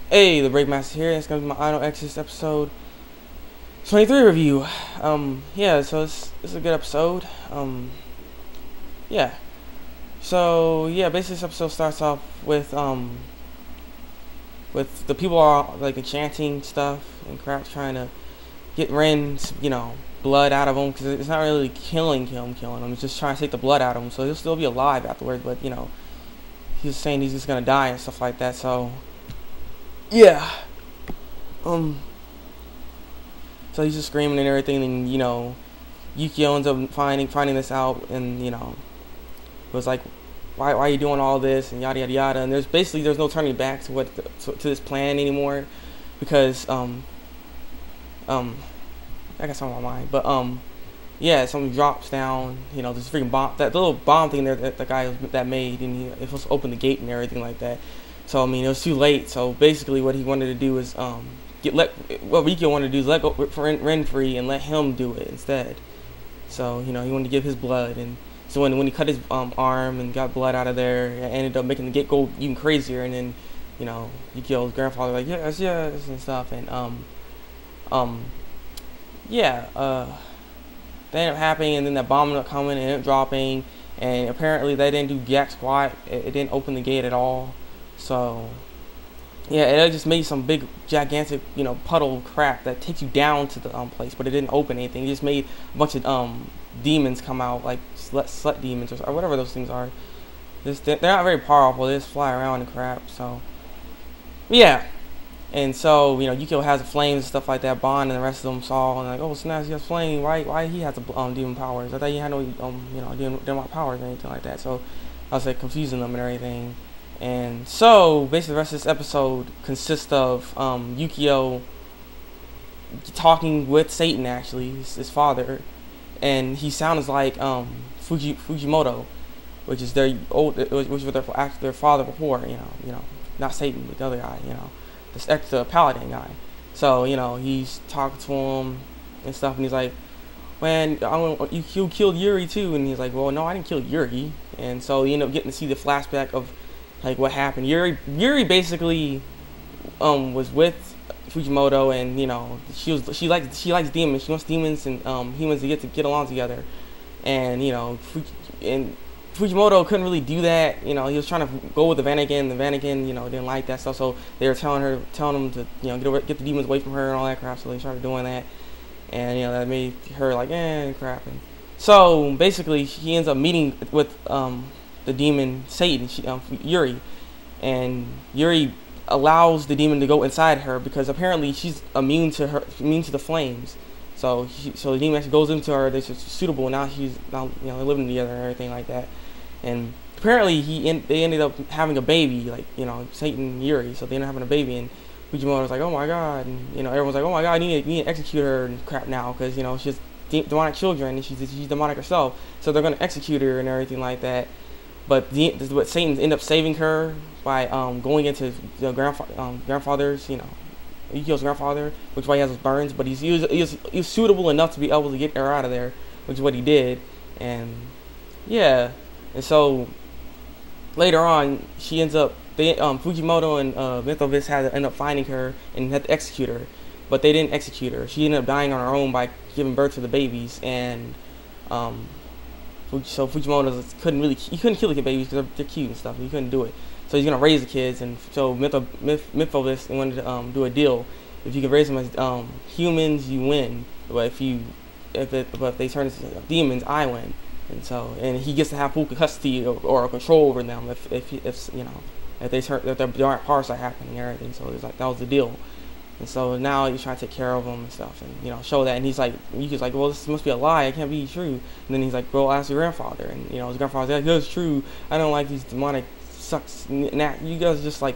Hey, the Thabreakmasta here. It's gonna be my No Exorcist episode 23 review. Yeah, so it's a good episode. Yeah. So yeah, basically this episode starts off with the people are like enchanting stuff and crap, trying to get Ren's blood out of him, because it's not really killing him. It's just trying to take the blood out of him, so he'll still be alive afterwards. But he's saying he's just gonna die and stuff like that. So yeah. So he's just screaming and everything, and Yukio ends up finding this out, and was like, why are you doing all this, and yada yada yada. And there's no turning back to this plan anymore, because I got something on my mind, but yeah, something drops down, this freaking bomb, that little bomb thing there that the guy that made, and it was supposed to open the gate and everything like that. So I mean, it was too late. So basically, what he wanted to do is what Rikyo wanted to do is let go Ren free and let him do it instead. So he wanted to give his blood, and so when he cut his arm and got blood out of there, it ended up making the gate go even crazier. And then Yukio's grandfather like yes and stuff, and yeah, that ended up happening, and then that bomb ended up coming and ended up dropping, and apparently they didn't do jack squat. It didn't open the gate at all. So yeah, it just made some big gigantic puddle of crap that takes you down to the place, but it didn't open anything. It just made a bunch of demons come out, like slut demons or whatever those things are. They're not very powerful. They just fly around and crap. So yeah. And so, Yukio has the flames and stuff like that. Bond and the rest of them saw, and like, oh snap, he has flame. Why he has the demon powers? I thought he had no demon powers or anything like that. So I was like confusing them and everything. And so basically the rest of this episode consists of Yukio talking with Satan, actually, his father, and he sounds like Fujimoto, which is their father before, not Satan, but the other guy, the paladin guy. So he's talking to him and stuff, and he's like, "Man, you killed Yuri too," and he's like, "Well, no, I didn't kill Yuri." And so you end up getting to see the flashback of like what happened. Yuri basically was with Fujimoto, and she likes demons. She wants demons and humans to get along together, and Fujimoto couldn't really do that. He was trying to go with the Vanagon. The Vanagon, didn't like that stuff. So they were telling him to, get the demons away from her and all that crap. So they started doing that, and that made her like, crap. And so basically, he ends up meeting with the demon Satan, Yuri, and Yuri allows the demon to go inside her because apparently she's immune to the flames. So the demon actually goes into her. They're suitable. Now they're living together and everything like that. And apparently they ended up having a baby, like Satan and Yuri. So they ended up having a baby, and Fujimoto's like, oh my god, and everyone's like, oh my god, I need to execute her and crap now, because she's demonic children and she's demonic herself. So they're gonna execute her and everything like that. But Satan ended up saving her by going into the grandfather's, Yukio's grandfather, which is why he has those burns. But he was suitable enough to be able to get her out of there, which is what he did. And yeah, and so later on, she ends up Fujimoto and Mythos had to end up finding her and had to execute her, but they didn't execute her. She ended up dying on her own by giving birth to the babies, and so Fujimoto couldn't kill the babies because they're cute and stuff. He couldn't do it, so he's gonna raise the kids. And so Mythos wanted to do a deal. If you can raise them as humans, you win. But if they turn into demons, I win. And he gets to have full custody or control over them if their powers are happening and everything. So it's like that was the deal. And so now he's trying to take care of them and stuff, and show that. And he's like, well, this must be a lie. It can't be true. And then he's like, well, ask your grandfather. And his grandfather's like, yeah, it's true. I don't like these demonic sucks. You guys are just like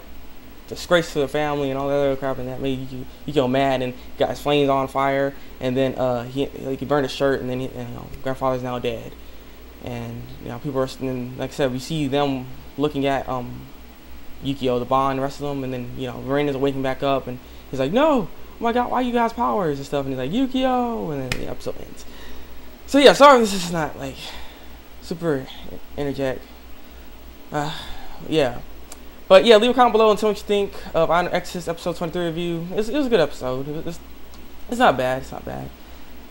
disgrace to the family and all that other crap. And that made you go mad and got his flames on fire. And then he burned his shirt. And then grandfather's now dead. And people are, and like I said, we see them looking at Yukio, the Bond, the rest of them, and then Ren is waking back up, and he's like, no, oh my god, why you guys powers and stuff, and he's like, Yukio, and then the episode ends. So yeah, sorry this is not like super energetic. Yeah, But yeah, leave a comment below and tell me what you think of I No Exorcist episode 23 review. It was a good episode. It's not bad. It's not bad.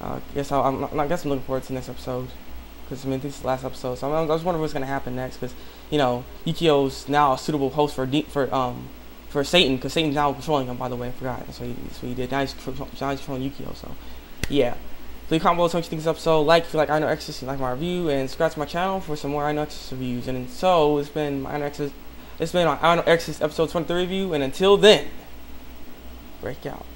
I guess I'm looking forward to the next episode, because I mean this is the last episode. So I was wondering what's gonna happen next, because Yukio's now a suitable host for Satan, because Satan's now controlling him. By the way, I forgot. That's what he did. Now he's controlling Yukio. So yeah. So leave a comment below, tell me what you think of this episode. Like if you like I No Exorcist, you like my review, and subscribe to my channel for some more I No Exorcist reviews. And so it's been my I No Exorcist. It's been my I No Exorcist episode 23 review, and until then, break out.